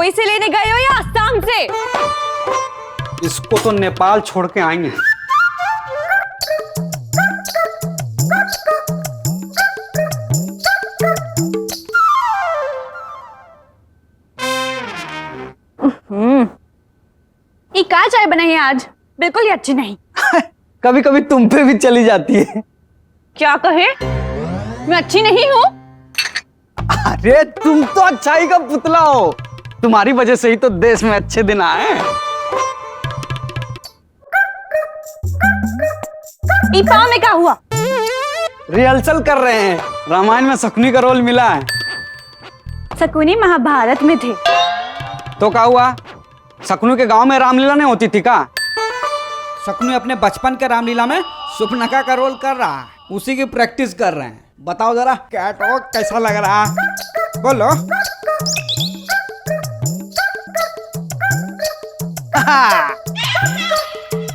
मुंबई से लेने गए हो या असम से? इसको तो नेपाल छोड़ के आएंगे। ये क्या चाय बनाई है आज? बिल्कुल ही अच्छी नहीं। कभी कभी तुम पे भी चली जाती है। क्या कहे? मैं अच्छी नहीं हूँ? अरे तुम तो अच्छाई का पुतला हो। तुम्हारी वजह से ही तो देश में अच्छे दिन आए। ई पाँव में क्या हुआ? रिहर्सल कर रहे हैं, रामायण में शकुनी का रोल मिला है। शकुनी महाभारत में थे। तो क्या हुआ? शकुनी के गांव में रामलीला नहीं होती थी का? शकुनी अपने बचपन के रामलीला में सुपनखा का रोल कर रहा है, उसी की प्रैक्टिस कर रहे हैं। बताओ जरा कैटवॉक कैसा लग रहा है? बोलो।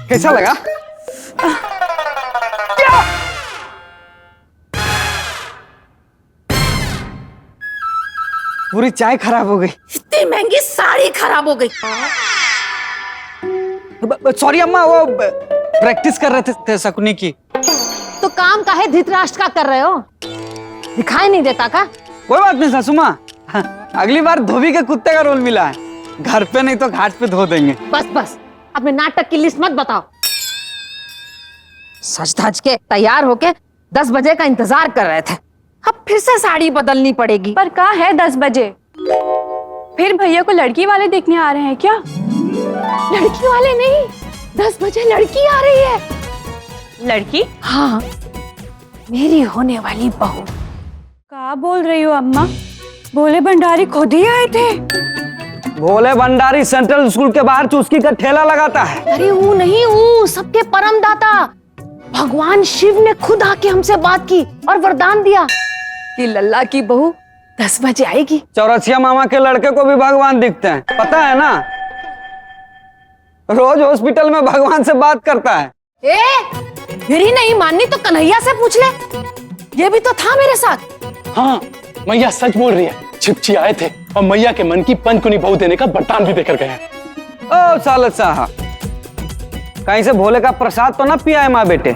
कैसा लगा? पूरी चाय खराब हो गई। इतनी महंगी साड़ी खराब हो गई। सॉरी अम्मा, वो प्रैक्टिस कर रहे थे शकुनी की। तो काम काहे धृतराष्ट्र का कर रहे हो? दिखाई नहीं देता का? कोई बात नहीं सासू माँ, अगली बार धोबी के कुत्ते का रोल मिला है, घर पे नहीं तो घाट पे धो देंगे। बस बस, अपने नाटक की लिस्ट मत बताओ। सज धज के तैयार होके 10 बजे का इंतजार कर रहे थे, अब फिर से साड़ी बदलनी पड़ेगी। पर कहाँ है 10 बजे? फिर भैया को लड़की वाले देखने आ रहे हैं क्या? लड़की वाले नहीं, 10 बजे लड़की आ रही है। लड़की? हाँ, मेरी होने वाली बहू। क्या बोल रही हो अम्मा? भोले भंडारी खुद ही आए थे। भोले भंडारी सेंट्रल स्कूल के बाहर चुस्की का ठेला लगाता है। अरे वो नहीं, वो सबके परम दाता भगवान शिव ने खुद आके हमसे बात की और वरदान दिया कि लल्ला की बहू 10 बजे आएगी। चौरसिया मामा के लड़के को भी भगवान दिखते हैं, पता है ना? रोज हॉस्पिटल में भगवान से बात करता है। मेरी नहीं माननी तो कन्हैया से पूछ ले, ये भी तो था मेरे साथ। हाँ, मैया सच बोल रही है। छिपची आए थे और मैया के मन की पंचकुनी बहू देने का बरदान भी देकर गए हैं। ओ सालत साहब, कहीं से भोले का प्रसाद तो ना पिया है माँ बेटे?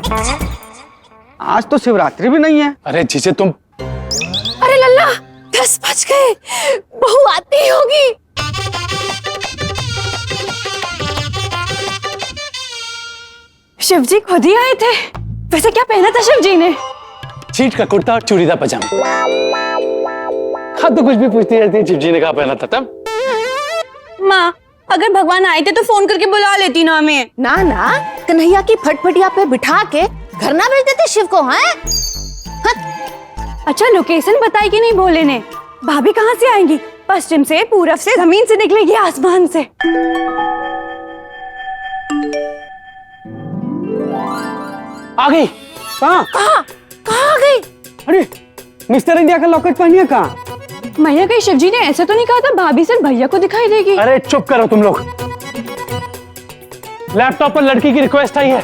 आज तो शिवरात्रि भी नहीं है। अरे जीजे तुम। अरे लल्ला, 10 बज गए, बहू आती होगी। शिवजी खुद ही आए थे। वैसे क्या पहना था शिवजी ने? छीट का कुर्ता और चूड़ीदार पजामा। हाँ तो कुछ भी पूछती रहती है, शिवजी ने कहा पहना था तब। माँ, अगर भगवान आए थे तो फोन करके बुला लेती ना हमें। ना ना, कन्हैया की फटफटिया पे बिठा के घर ना भेज देते शिव को? हैं? अच्छा, लोकेशन बताई कि नहीं भोले ने? भाभी कहाँ से आएंगी? पश्चिम से, पूरब से, जमीन से निकलेगी, आसमान से? आ गई। कहाँ कहाँ आ गई? अरे मिस्टर इंडिया का लॉकेट पहनिए कहाँ? मैया, कहीं शिवजी ने ऐसे तो नहीं कहा था भाभी सिर्फ भैया को दिखाई देगी? अरे चुप करो तुम लोग। लैपटॉप पर लड़की की रिक्वेस्ट आई है।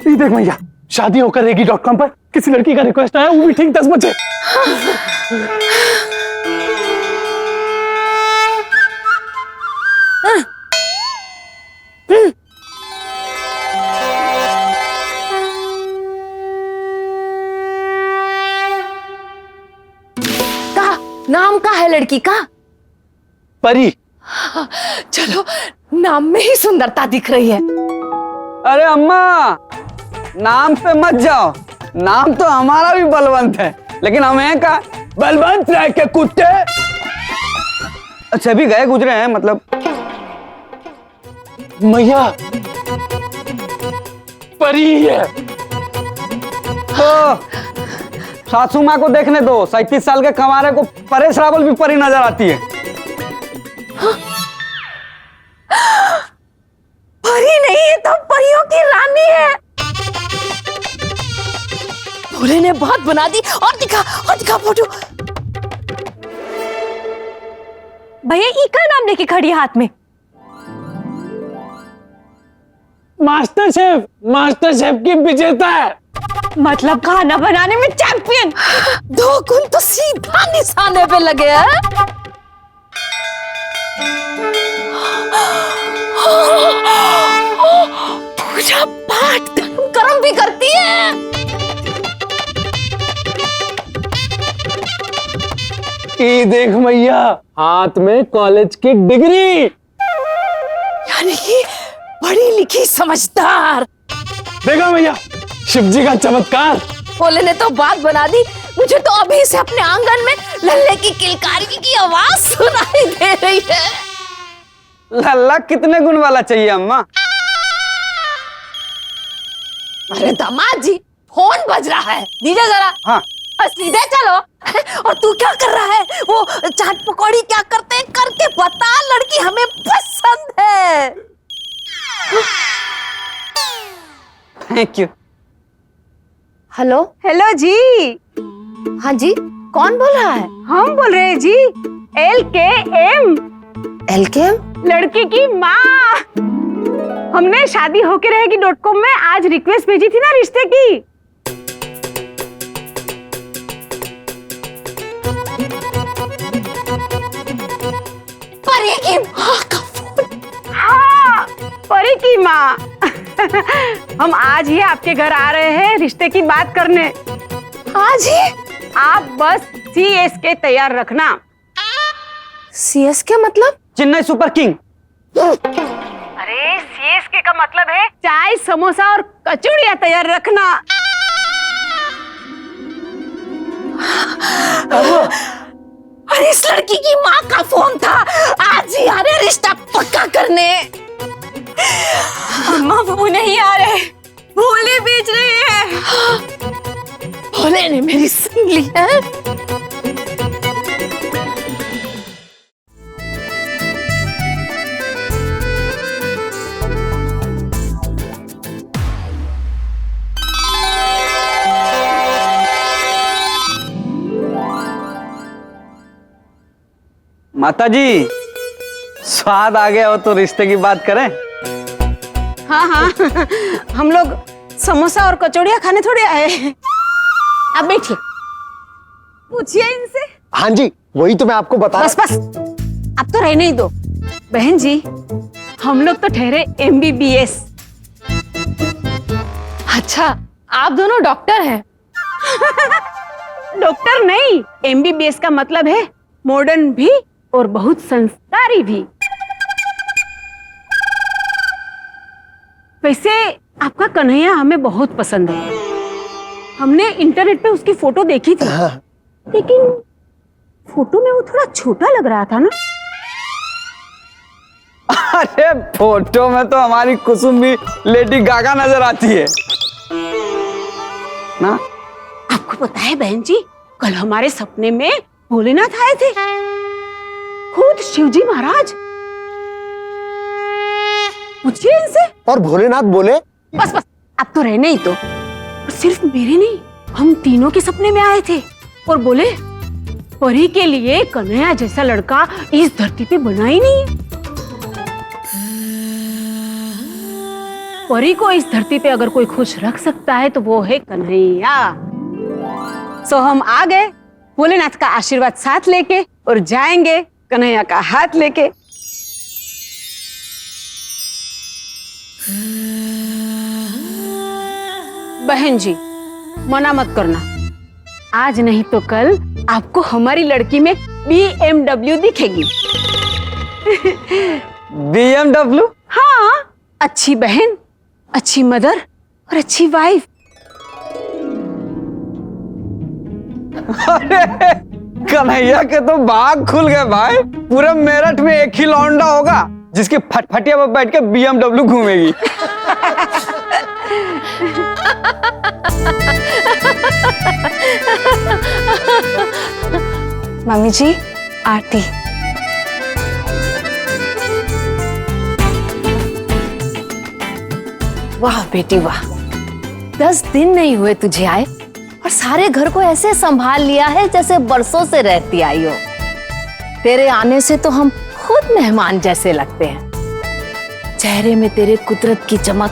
ये देख मैया, शादी होकर रहेगी.com पर किसी लड़की का रिक्वेस्ट आया, वो भी ठीक 10 बजे। नाम का है लड़की का? परी। चलो, नाम में ही सुंदरता दिख रही है। अरे अम्मा, नाम पे मत जाओ, नाम तो हमारा भी बलवंत है, लेकिन हमें का बलवंत राय के कुत्ते। अच्छा, भी गए गुजरे हैं मतलब? मैया, परी है। तो सासू माँ को देखने दो, 37 साल के कमारे को परेश रावल भी परी नजर आती है। परी नहीं है तो परियों की रानी है। भोले ने बहुत बना दी। और दिखा फोटो। भैया, ई का नाम लेके खड़ी है हाथ में? मास्टर शेफ की विजेता है। मतलब खाना बनाने में चैंपियन। 2 गुण तो सीधा निशाने पे लगे हैं। पूजा पाठ कर्म भी करती है। ये देख मैया, हाथ में कॉलेज की डिग्री। यानी कि पढ़ी लिखी समझदार। देखा मैया, शिव जी का चमत्कार। भोले ने तो बात बना दी। मुझे तो अभी से अपने आंगन में लल्ले की किलकारी की आवाज सुनाई दे रही है। लल्ला कितने गुण वाला चाहिए अम्मा? अरे दामाद जी, फोन बज रहा है, दीजिए जरा। हाँ। और सीधे चलो। और तू क्या कर रहा है? वो चाट पकौड़ी क्या करते हैं करके बता, लड़की हमें पसंद है। Thank you. हेलो। हेलो जी, हाँ जी, कौन बोल रहा है? हम बोल रहे हैं जी, LKM, LKM? लड़की की माँ। हमने शादी होके रहेगी.com में आज रिक्वेस्ट भेजी थी ना रिश्ते की। परी की माँ का फोन। हाँ, परी की माँ। हम आज ही आपके घर आ रहे हैं रिश्ते की बात करने। आज ही? आप बस CSK तैयार रखना। CSK मतलब? Chennai super king. अरे CSK का मतलब है चाय, समोसा और कचौड़ियाँ तैयार रखना। अरे इस लड़की की माँ का फोन था। आज ही आ रहे रिश्ता पक्का करने। अम्मा वो नहीं आ रहे, भोले भेज रहे हैं। भोले ने मेरी सुन ली है। माता जी, स्वाद आ गया हो तो रिश्ते की बात करें। हाँ हाँ, हम लोग समोसा और कचौड़ियाँ खाने थोड़े आए हैं। अब बैठिए। पूछिए इनसे। हाँ जी, वही तो मैं आपको बता बस बस, अब तो रहने ही दो। बहन जी, हम लोग तो ठहरे MBBS। अच्छा, आप दोनों डॉक्टर हैं? डॉक्टर नहीं, MBBS का मतलब है मॉडर्न भी और बहुत संस्कारी भी। वैसे आपका कन्हैया हमें बहुत पसंद है। हमने इंटरनेट पे उसकी फोटो देखी थी, लेकिन फोटो में वो थोड़ा छोटा लग रहा था ना। अरे फोटो में तो हमारी कुसुम भी लेडी गागा नजर आती है ना। आपको पता है बहन जी, कल हमारे सपने में भोलेनाथ आए थे, खुद शिवजी महाराज। पूछिए इनसे। और भोलेनाथ बोले? बस बस, अब तो रहने ही तो। और सिर्फ मेरे नहीं, हम तीनों के सपने में आए थे और बोले परी के लिए कन्हैया जैसा लड़का इस धरती पे बना ही नहीं है। परी को इस धरती पे अगर कोई खुश रख सकता है तो वो है कन्हैया। सो हम आ गए भोलेनाथ का आशीर्वाद साथ लेके और जाएंगे कन्हैया का हाथ लेके। बहन जी, मना मत करना, आज नहीं तो कल आपको हमारी लड़की में BMW दिखेगी। BMW? हाँ, अच्छी बहन, अच्छी मदर और अच्छी वाइफ। अरे कन्हैया के तो भाग खुल गए भाई। पूरे मेरठ में एक ही लौंडा होगा जिसकी फटफटिया पर बैठ के BMW घूमेगी। मम्मी जी, आरती। वाह बेटी वाह, 10 दिन नहीं हुए तुझे आए और सारे घर को ऐसे संभाल लिया है जैसे बरसों से रहती आई हो। तेरे आने से तो हम खुद मेहमान जैसे लगते हैं। चेहरे में तेरे कुदरत की चमक,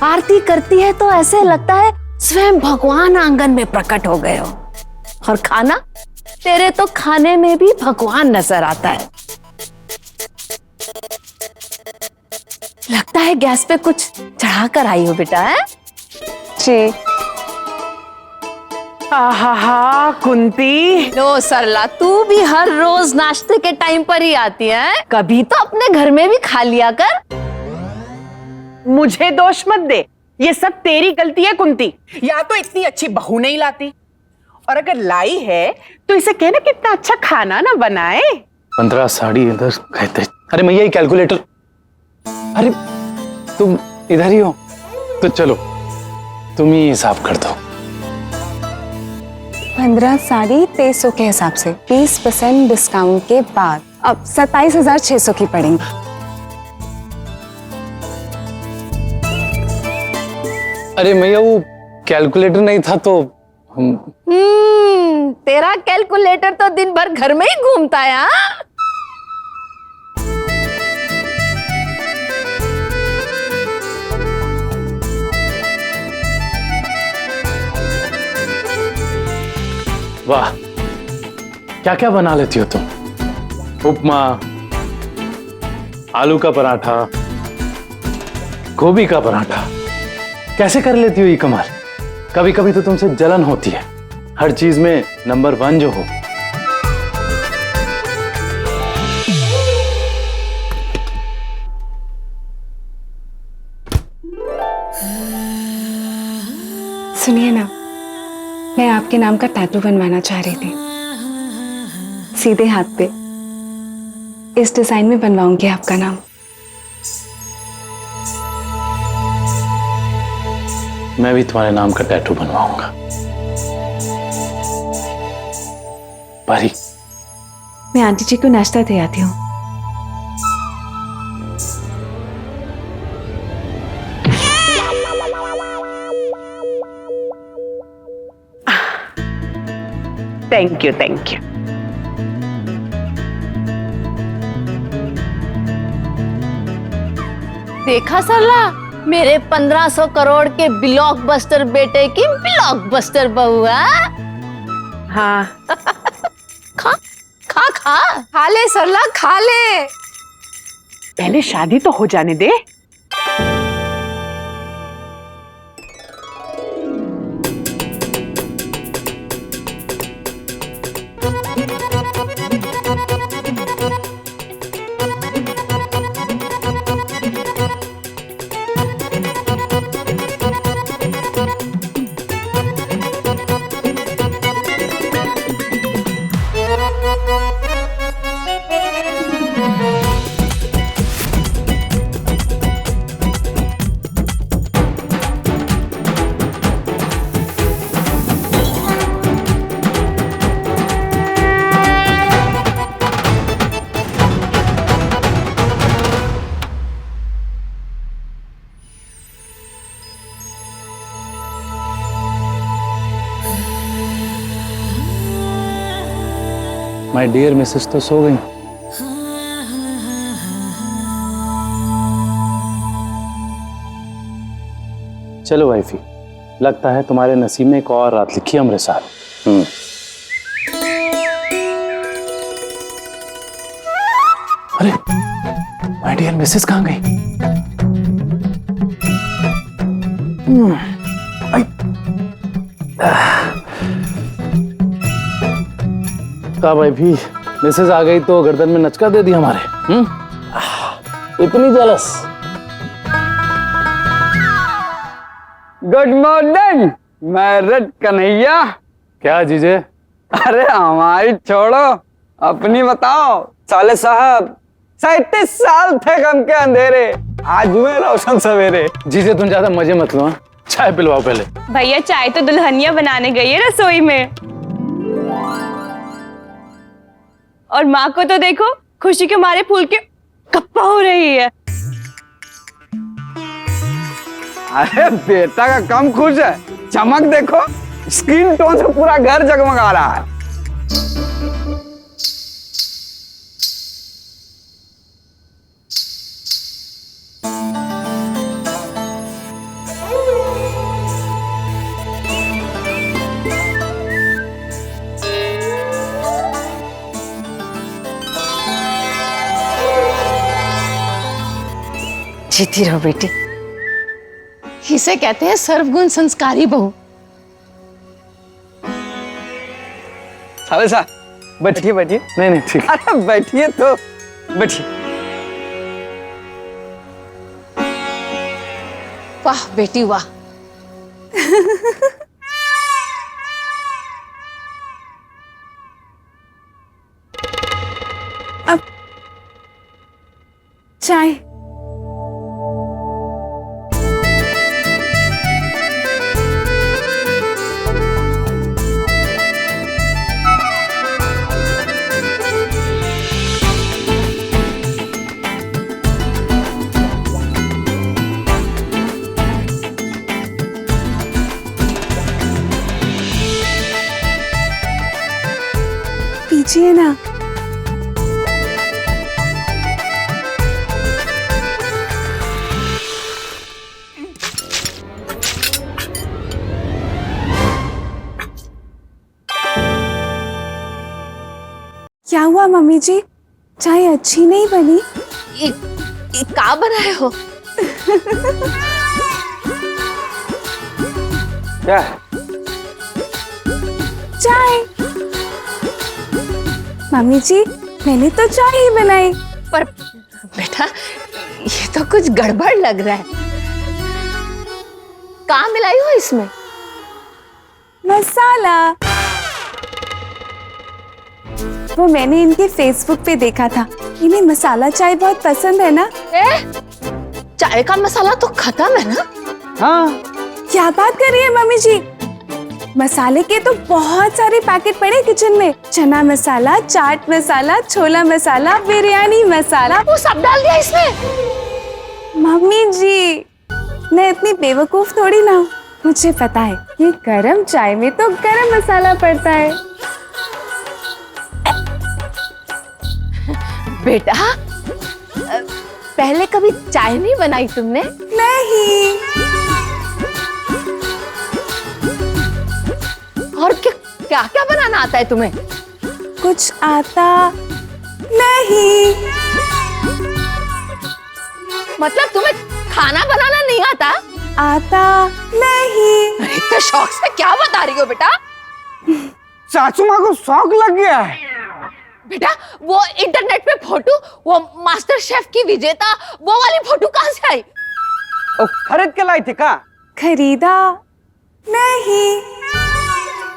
आरती करती है तो ऐसे लगता है स्वयं भगवान आंगन में प्रकट हो गए हो। और खाना, तेरे तो खाने में भी भगवान नजर आता है। लगता है गैस पे कुछ चढ़ा कर आई हो बेटा, है? जी। आहा कुंती, लो सरला, तू भी हर रोज नाश्ते के टाइम पर ही आती है, कभी तो अपने घर में भी खा लिया कर। मुझे दोष मत दे, ये सब तेरी गलती है कुंती। या तो इतनी अच्छी बहू नहीं लाती, और अगर लाई है तो इसे कहना कितना अच्छा खाना ना बनाए। 15 साड़ी इधर गए थे। अरे मैया ये कैलकुलेटर, अरे तुम इधर ही हो तो चलो तुम ही हिसाब कर दो। 15 साड़ी 2300 के हिसाब से 20% डिस्काउंट के बाद अब 27,600 की पड़ेंगी। अरे मैया वो कैलकुलेटर नहीं था तो हम... तेरा कैलकुलेटर तो दिन भर घर में ही घूमता है। हाँ? वाह, क्या क्या बना लेती हो तुम। उपमा, आलू का पराठा, गोभी का पराठा, कैसे कर लेती हो ये कमाल। कभी कभी तो तुमसे जलन होती है, हर चीज में नंबर 1 जो हो। सुनिए ना, मैं आपके नाम का टैटू बनवाना चाह रही थी, सीधे हाथ पे। इस डिजाइन में बनवाऊंगी आपका नाम। मैं भी तुम्हारे नाम का टैटू बनवाऊंगा। परी, मैं आंटी जी को नाश्ता दे आती हूँ। Thank you, thank you. देखा सरला, मेरे 1500 करोड़ के ब्लॉकबस्टर बेटे की ब्लॉकबस्टर बहू है। हाँ, खा खा खा खा ले सरला, खा ले। पहले शादी तो हो जाने दे। माय डियर मिसेस तो सो गई। चलो वाइफी, लगता है तुम्हारे नसीब में एक और रात लिखी हमरे साथ। अरे माय डियर मिसेस कहाँ गई? का वाइफी, मिसेस आ गई तो गर्दन में नचका दे दी हमारे। इतनी jealous. Good morning married Kanhaiya. क्या जीजे? अरे हमारी छोड़ो, अपनी बताओ। साले साहब 37 साल थे गम के अंधेरे, आज हुए रोशन सवेरे। जीजे तुम ज्यादा मजे मत लो, चाय पिलवाओ पहले। भैया चाय तो दुल्हनिया बनाने गई है रसोई में, और माँ को तो देखो खुशी के मारे फूल के कप्पा हो रही है। अरे बेटा का कम खुश है, चमक देखो, स्किन टोन से पूरा घर जगमगा रहा है। जीती रहो बेटी। इसे कहते हैं सर्वगुण संस्कारी बहू। साले साहब बैठिए बैठिए। नहीं नहीं ठीक। अरे बैठिए तो बैठिए। वाह बेटी वाह। चाय। पीजिए ना। क्या हुआ मम्मी जी, चाय अच्छी नहीं बनी? का बनाए हो? क्या है? चाय। मम्मी जी मैंने तो चाय ही बनाई। पर बेटा ये तो कुछ गड़बड़ लग रहा है। कहाँ मिलाई हो इसमें? मसाला। वो मैंने इनके फेसबुक पे देखा था। इन्हें मसाला चाय बहुत पसंद है ना? चाय का मसाला तो खत्म है ना? हाँ। क्या बात कर रही है मम्मी जी? मसाले के तो बहुत सारे पैकेट पड़े किचन में। चना मसाला, चाट मसाला, छोला मसाला, बिरयानी मसाला। वो सब डाल दिया इसमें? मम्मी जी मैं इतनी बेवकूफ थोड़ी ना हूँ। मुझे पता है कि गरम चाय में तो गरम मसाला पड़ता है। बेटा पहले कभी चाय नहीं बनाई तुमने? नहीं। और क्या क्या बनाना आता है तुम्हें? कुछ आता नहीं। मतलब तुम्हें खाना बनाना नहीं आता? आता नहीं। अरे तो शौक से क्या बता रही हो बेटा? सासू माँ को शौक लग गया है। बेटा वो इंटरनेट पे फोटो, वो मास्टर शेफ की विजेता, वो वाली फोटो कहाँ से आई? ओ, खरीद के लाई थी का? खरीदा नहीं।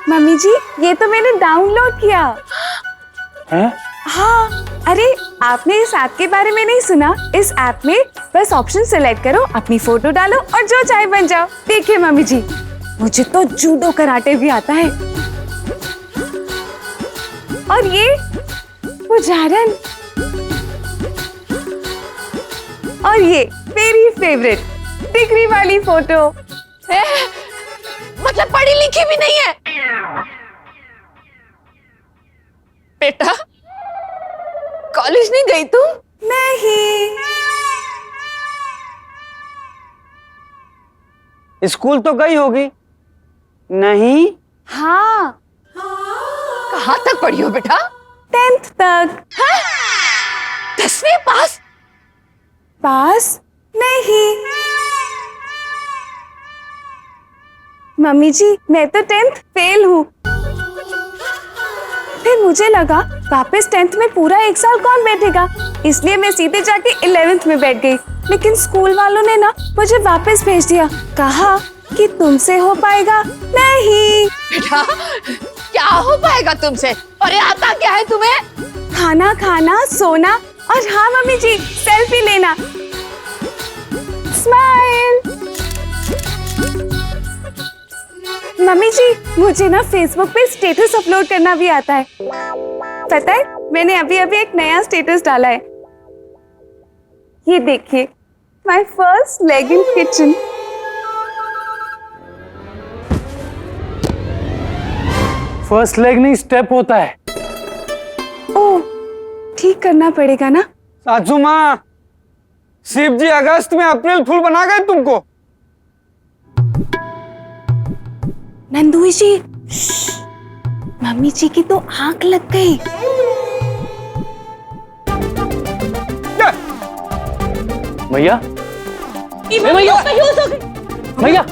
मम्मी जी ये तो मैंने डाउनलोड किया है? हाँ। अरे आपने इस ऐप के बारे में नहीं सुना? इस ऐप में बस ऑप्शन सिलेक्ट करो, अपनी फोटो डालो और जो चाय बन जाओ। देखिए मम्मी जी मुझे तो जूडो कराटे भी आता है। और ये उदाहरण, और ये मेरी फेवरेट डिग्री वाली फोटो। मतलब पढ़ी लिखी भी नहीं है बेटा? कॉलेज नहीं गई तुम? नहीं। स्कूल तो गई होगी? नहीं। हाँ। कहाँ तक पढ़ी हो बेटा? 10th तक। 10वीं पास? पास नहीं। मम्मी जी मैं तो 10th फेल हूँ। फिर मुझे लगा वापस 10th में पूरा एक साल कौन बैठेगा, इसलिए मैं सीधे जाके 11th में बैठ गई। लेकिन स्कूल वालों ने ना मुझे वापस भेज दिया। कहा कि तुमसे हो पाएगा नहीं। बेटा क्या हो पाएगा तुमसे? और ये आता क्या है तुम्हें? खाना खाना, सोना और हाँ मम्मी जी सेल्फी लेना। स्माइल। मम्मी जी मुझे ना फेसबुक पे स्टेटस अपलोड करना भी आता है। पता है मैंने अभी अभी एक नया स्टेटस डाला है। ये देखिए, my first leg in kitchen. First leg नहीं, स्टेप होता है। ओह ठीक करना पड़ेगा ना। सासू माँ, शिव जी अगस्त में अप्रैल फूल बना गए तुमको। नंदू जी, मम्मी जी की तो आंख लग गई। भैया मैया मैया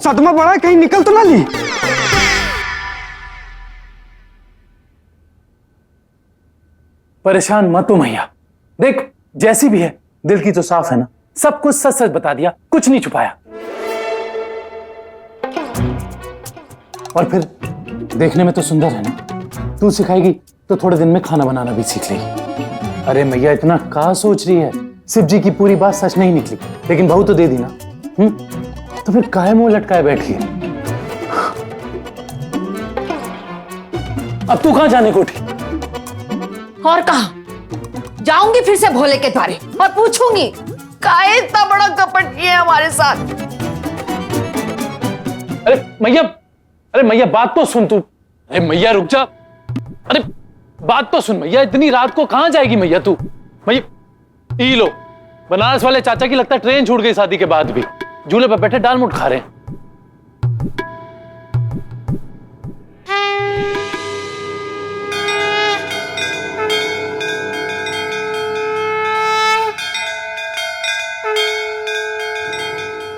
सदमा पड़ा है, कहीं निकल तो ना ली। परेशान मत हो मैया, देख जैसी भी है दिल की तो साफ है ना, सब कुछ सच सच बता दिया, कुछ नहीं छुपाया। और फिर देखने में तो सुंदर है ना, तू सिखाएगी तो थोड़े दिन में खाना बनाना भी सीख लेगी। अरे मैया इतना क्या सोच रही है, शिव जी की पूरी बात सच नहीं निकली, लेकिन बहू तो दे दी ना। तो फिर काहे मुंह लटकाए बैठी है? अब तू कहां जाने को उठी? और कहा जाऊंगी फिर से भोले के द्वारे और पूछूंगी काहे इतना बड़ा कपट किया है हमारे साथ। अरे मैया बात तो सुन तू। अरे मैया रुक जा, अरे बात तो सुन मैया, इतनी रात को कहां जाएगी मैया तू? मैया ई लो, बनारस वाले चाचा की लगता है ट्रेन छूट गई शादी के बाद भी, झूले पर बैठे डाल मुठ खा रहे हैं।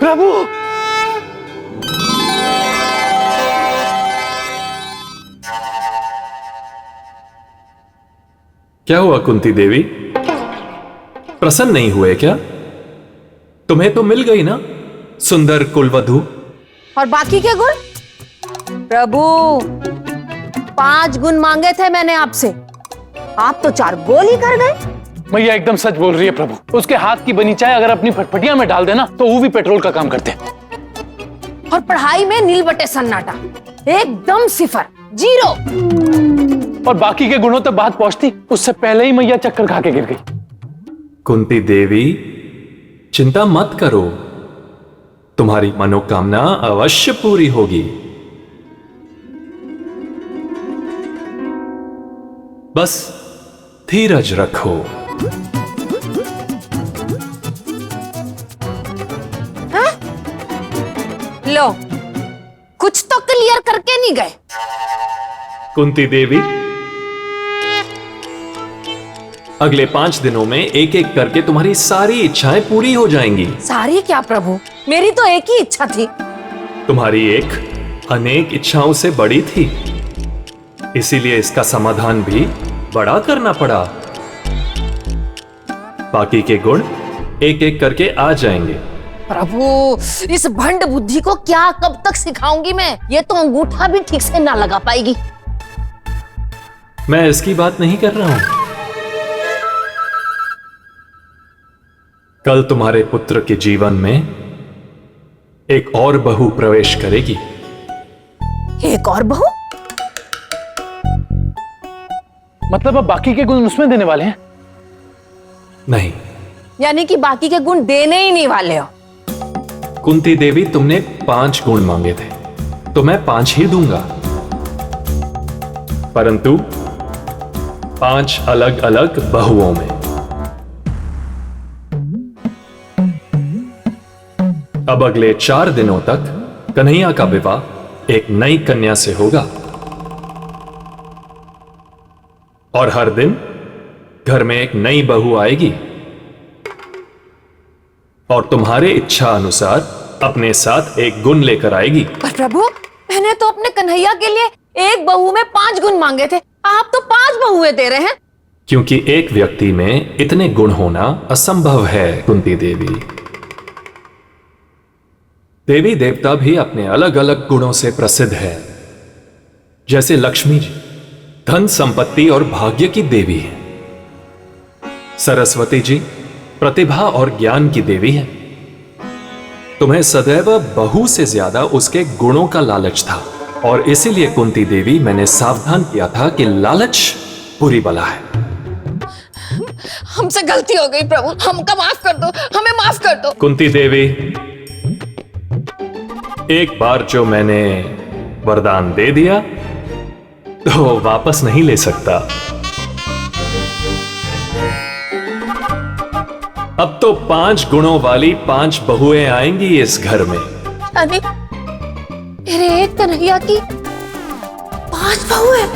प्रभु क्या हुआ कुंती देवी, प्रसन्न नहीं हुए क्या? तुम्हें तो मिल गई ना सुंदर कुलवधू। और बाकी के गुण? प्रभु 5 गुण मांगे थे मैंने आपसे, आप तो 4 गोली कर गए। मैया एकदम सच बोल रही है प्रभु, उसके हाथ की बनी चाय अगर अपनी फटफटिया में डाल देना तो वो भी पेट्रोल का काम करते। और पढ़ाई में नील बटे सन्नाटा, एकदम 0 0। और बाकी के गुणों तक बात पहुंचती उससे पहले ही मैया चक्कर खा के गिर गई। कुंती देवी चिंता मत करो, तुम्हारी मनोकामना अवश्य पूरी होगी। बस धीरज रखो। लो कुछ तो क्लियर करके नहीं गए। कुंती देवी अगले 5 दिनों में एक एक करके तुम्हारी सारी इच्छाएं पूरी हो जाएंगी। सारी क्या प्रभु, मेरी तो एक ही इच्छा थी। तुम्हारी एक अनेक इच्छाओं से बड़ी थी, इसीलिए इसका समाधान भी बड़ा करना पड़ा। बाकी के गुण एक एक करके आ जाएंगे। प्रभु इस भंड बुद्धि को क्या कब तक सिखाऊंगी मैं, ये तो अंगूठा भी ठीक से ना लगा पाएगी। मैं इसकी बात नहीं कर रहा हूं। कल तुम्हारे पुत्र के जीवन में एक और बहू प्रवेश करेगी। एक और बहू? मतलब अब बाकी के गुण उसमें देने वाले हैं? नहीं। यानी कि बाकी के गुण देने ही नहीं वाले हो? कुंती देवी तुमने 5 गुण मांगे थे तो मैं 5 ही दूंगा, परंतु 5 अलग अलग बहुओं में। अब अगले 4 दिनों तक कन्हैया का विवाह एक नई कन्या से होगा और हर दिन घर में एक नई बहू आएगी और तुम्हारे इच्छा अनुसार अपने साथ एक गुण लेकर आएगी। पर प्रभु मैंने तो अपने कन्हैया के लिए एक बहू में 5 गुण मांगे थे, आप तो 5 बहुएं दे रहे हैं। क्योंकि एक व्यक्ति में इतने गुण होना असंभव है कुंती देवी। देवी देवता भी अपने अलग अलग गुणों से प्रसिद्ध है। जैसे लक्ष्मी जी धन संपत्ति और भाग्य की देवी है, सरस्वती जी प्रतिभा और ज्ञान की देवी है। तुम्हें सदैव बहू से ज्यादा उसके गुणों का लालच था और इसीलिए कुंती देवी मैंने सावधान किया था कि लालच बुरी बला है। हमसे गलती हो गई प्रभु, हमको माफ कर दो, हमें माफ कर दो। कुंती देवी एक बार जो मैंने वरदान दे दिया तो वापस नहीं ले सकता। अब तो 5 गुणों वाली 5 बहुएं आएंगी इस घर में। यानी मेरे एक कन्हैया की 5 बहुएं?